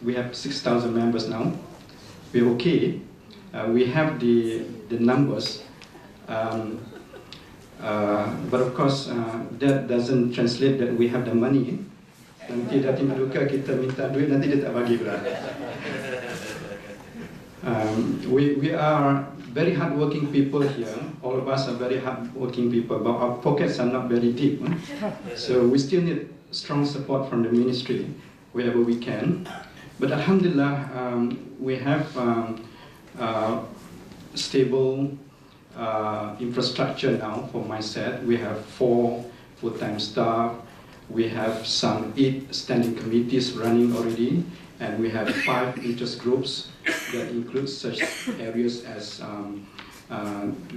we have 6,000 members now. We're okay. We have the numbers, but of course that doesn't translate that we have the money. Nanti dah timbul luka kita minta duit, nanti dia tak bagi pula. We are very hardworking people here. All of us are very hardworking people, but our pockets are not very deep. So we still need strong support from the ministry wherever we can. But Alhamdulillah, we have stable infrastructure now for MySet. We have 4 full-time staff. We have some 8 standing committees running already, and we have 5 interest groups that include such areas as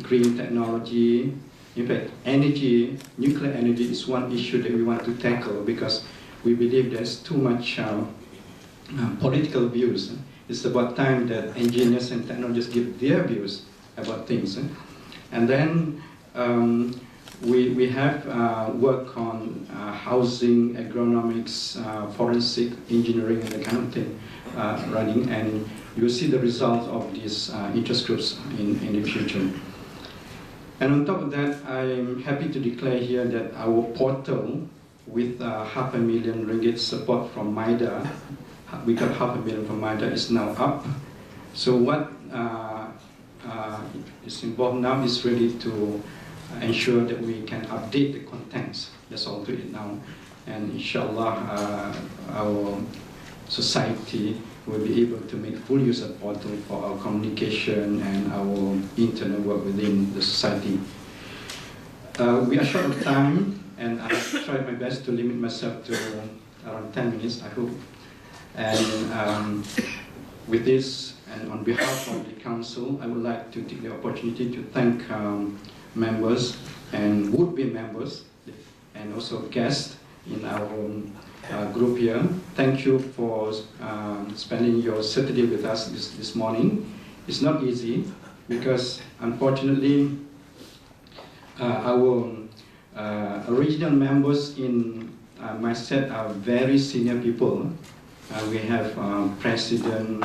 green technology. In fact, energy, nuclear energy is one issue that we want to tackle because we believe there's too much political views. It's about time that engineers and technologists give their views about things. And then we have work on housing, agronomics, forensic engineering, and that kind of thing running, and you will see the result of these interest groups in the future. And on top of that, I'm happy to declare here that our portal with $500,000 ringgit support from MIDA, we got $500,000 from MIDA, is now up. So what is involved now is really to ensure that we can update the contents. That's all to it now. And inshallah, our society will be able to make full use of portal for our communication and our internal work within the society. We are short of time, and I've tried my best to limit myself to around 10 minutes, I hope. And with this, and on behalf of the Council, I would like to take the opportunity to thank members and would-be members, and also guests in our group here. Thank you for spending your Saturday with us this morning. It's not easy because, unfortunately, our original members in MySet are very senior people. We have President,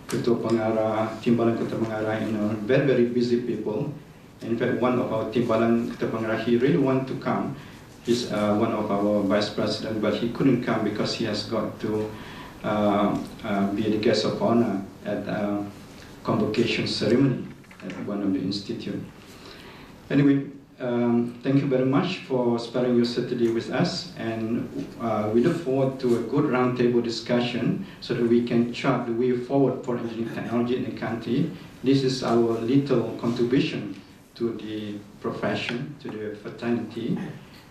Ketua Pengarah, Timbalan Ketua Pengarah, very, very busy people. In fact, one of our Timbalan Ketua Pengarah, he really wanted to come. He's one of our vice president, but he couldn't come because he has got to be the guest of honor at a convocation ceremony at one of the institute. Anyway, thank you very much for sparing your Saturday with us, and we look forward to a good roundtable discussion so that we can chart the way forward for engineering technology in the country. This is our little contribution to the profession, to the fraternity.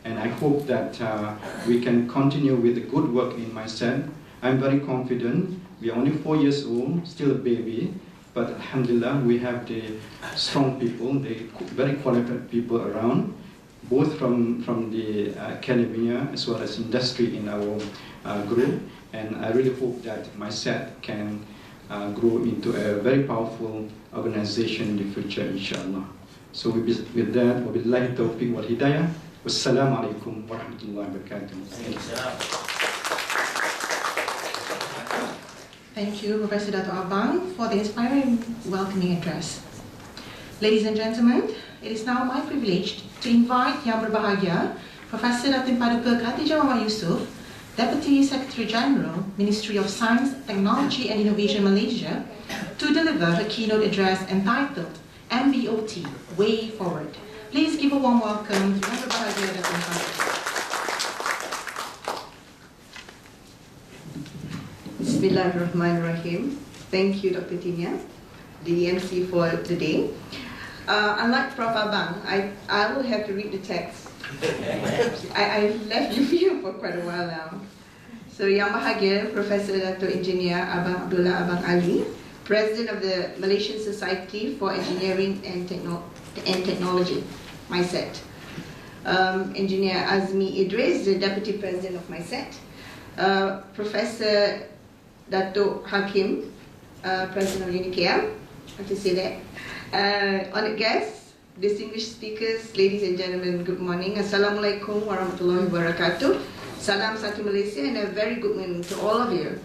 And I hope that we can continue with the good work in MySet. I'm very confident. We are only 4 years old, still a baby, but alhamdulillah, we have the strong people, the very qualified people around, both from the academia as well as industry in our group. And I really hope that MySet can grow into a very powerful organization in the future, inshallah. So with that, wabillahi tawfiq wal hidayah. Wassalamu alaikum warahmatullahi wabarakatuh. Thank you, Professor Dato' Abang, for the inspiring welcoming address. Ladies and gentlemen, it is now my privilege to invite Yang Berbahagia, Professor Datin Paduka Khatijah Muhammad Yusof, Deputy Secretary General, Ministry of Science, Technology and Innovation Malaysia, to deliver her keynote address entitled MBOT, Way Forward. Please give a warm welcome to Yang Berbahagia Datin Paduka. Bismillahirrahmanirrahim. Thank you, Dr. Tinia, the MC for the day. Unlike Prof. Abang, I will have to read the text. I left you here for quite a while now. So, Yang Bahagia, Professor Dato' Engineer Abang Abdullah Abang Ali, President of the Malaysian Society for Engineering and Technology, MySet. Engineer Azmi Idris, the Deputy President of MySet. Professor Dato' Hakim, President of Unicare, I have to say that. Honored guests, distinguished speakers, ladies and gentlemen, good morning. Assalamualaikum warahmatullahi wabarakatuh. Salam satu Malaysia and a very good morning to all of you.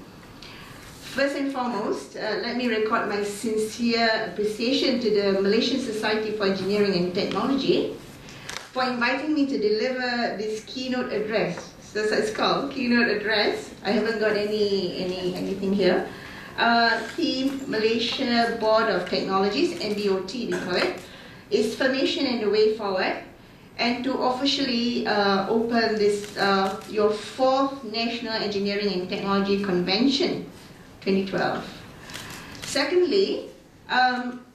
First and foremost, let me record my sincere appreciation to the Malaysian Society for Engineering and Technology for inviting me to deliver this keynote address. So it's called keynote address. I haven't got anything here. Theme Malaysia Board of Technologies, MBOT we call it, its formation and the way forward, and to officially open this your 4th National Engineering and Technology Convention 2012. Secondly,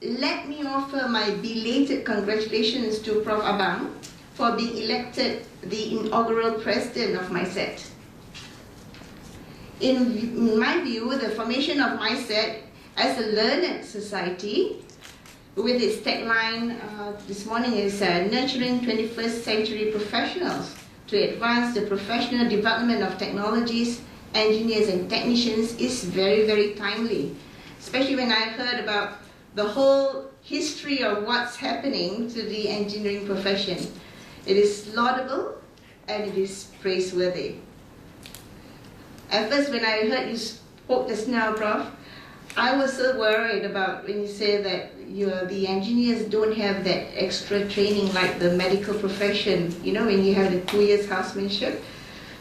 let me offer my belated congratulations to Prof. Abang for being elected the inaugural president of MySet. In my view, the formation of MySet as a learned society, with its tagline this morning is nurturing 21st century professionals to advance the professional development of technologies, engineers and technicians, is very, very timely. Especially when I heard about the whole history of what's happening to the engineering profession. It is laudable and it is praiseworthy. At first, when I heard you spoke just now, Prof, I was so worried about when you say that the engineers don't have that extra training like the medical profession, you know, when you have the 2 years housemanship.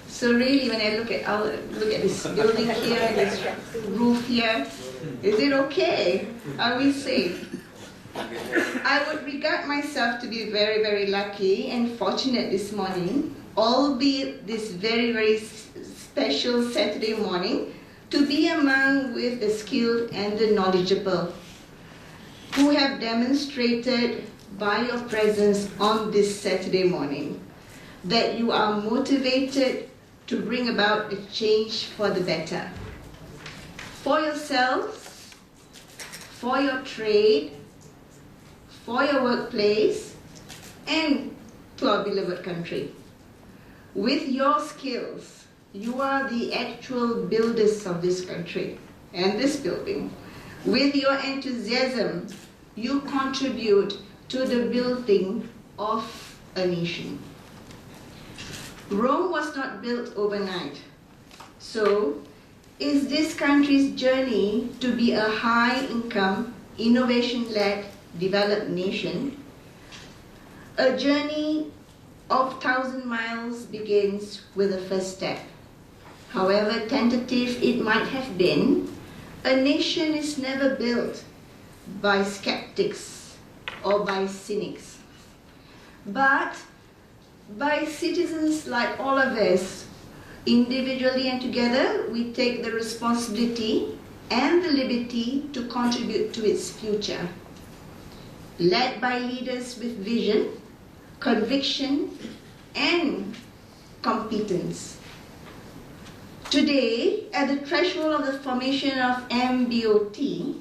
So really, when I look at this building here, this roof here, is it okay? Are we safe? I would regard myself to be very, very lucky and fortunate this morning, albeit this very, very special Saturday morning, to be among with the skilled and the knowledgeable who have demonstrated by your presence on this Saturday morning that you are motivated to bring about a change for the better. For yourselves, for your trade, for your workplace, and to our beloved country. With your skills, you are the actual builders of this country and this building. With your enthusiasm, you contribute to the building of a nation. Rome was not built overnight. So, is this country's journey to be a high-income, innovation-led, developed nation? A journey of 1,000 miles begins with the first step. However tentative it might have been, a nation is never built by skeptics or by cynics, but by citizens like all of us. Individually and together, we take the responsibility and the liberty to contribute to its future. Led by leaders with vision, conviction, and competence. Today, at the threshold of the formation of MBOT,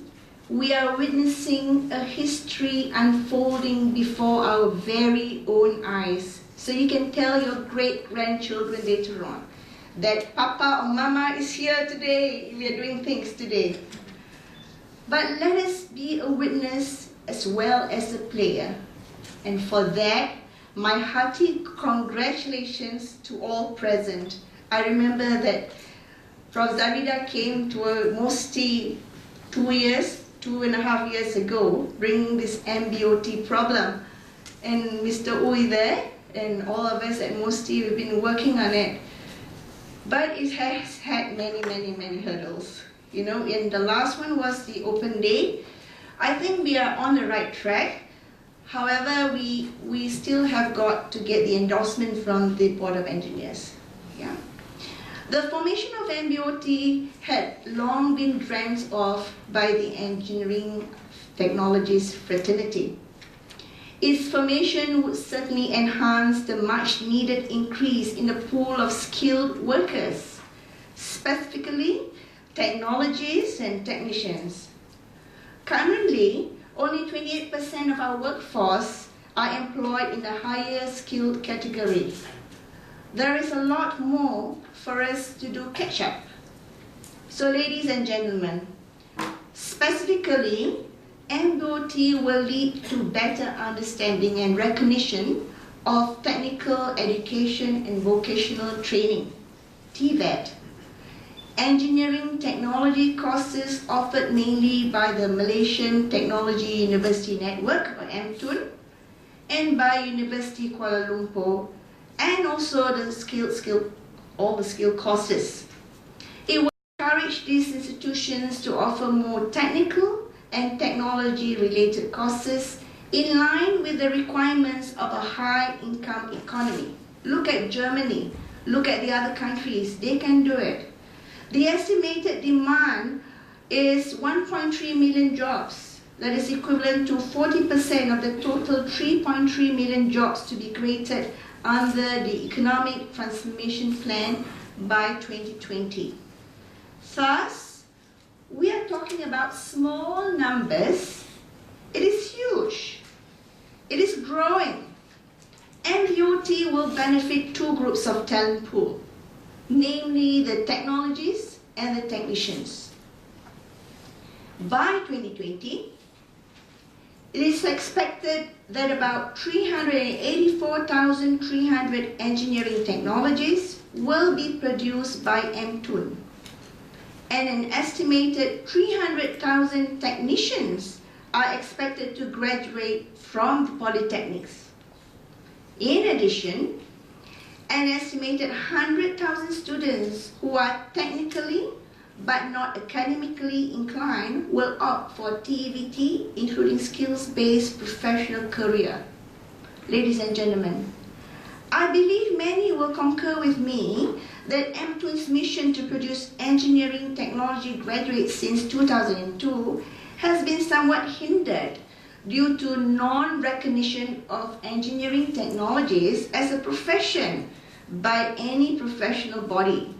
we are witnessing a history unfolding before our very own eyes. So you can tell your great-grandchildren later on that Papa or Mama is here today, we are doing things today. But let us be a witness as well as a player. And for that, my hearty congratulations to all present. I remember that Prof. Zavida came to MOSTI 2.5 years ago, bringing this MBOT problem. And Mr. Uy there, and all of us at MOSTI, we've been working on it. But it has had many, many, many hurdles. You know, and the last one was the open day. I think we are on the right track. However, we still have got to get the endorsement from the Board of Engineers. Yeah. The formation of MBOT had long been dreamt of by the engineering technologies fraternity. Its formation would certainly enhance the much needed increase in the pool of skilled workers, specifically technologists and technicians. Currently, only 28% of our workforce are employed in the higher skilled category. There is a lot more for us to do catch up. So ladies and gentlemen, specifically, MBOT will lead to better understanding and recognition of technical education and vocational training, TVET, engineering technology courses offered mainly by the Malaysian Technology University Network, or MTUN, and by University Kuala Lumpur, and also all the skill courses. It will encourage these institutions to offer more technical and technology-related courses in line with the requirements of a high-income economy. Look at Germany, look at the other countries, they can do it. The estimated demand is 1.3 million jobs. That is equivalent to 40% of the total 3.3 million jobs to be created under the Economic Transformation Plan by 2020. Thus, we are talking about small numbers. It is huge. It is growing. MUT will benefit two groups of talent pool, namely the technologies and the technicians. By 2020, it is expected that about 384,300 engineering technologies will be produced by MTUN, and an estimated 300,000 technicians are expected to graduate from the polytechnics. In addition, an estimated 100,000 students who are technically but not academically inclined will opt for TVT, including skills-based professional career. Ladies and gentlemen, I believe many will concur with me that MTUN's mission to produce engineering technology graduates since 2002 has been somewhat hindered due to non-recognition of engineering technologies as a profession by any professional body.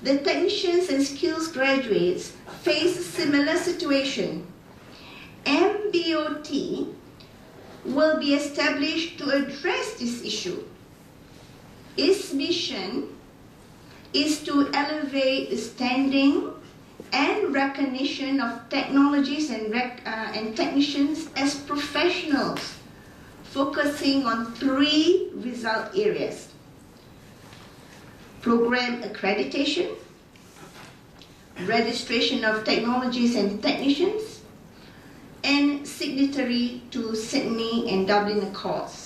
The technicians and skills graduates face a similar situation. MBOT will be established to address this issue. Its mission is to elevate the standing and recognition of technologies and technicians as professionals, focusing on three result areas: program accreditation, registration of technologies and technicians, and signatory to Sydney and Dublin Accords.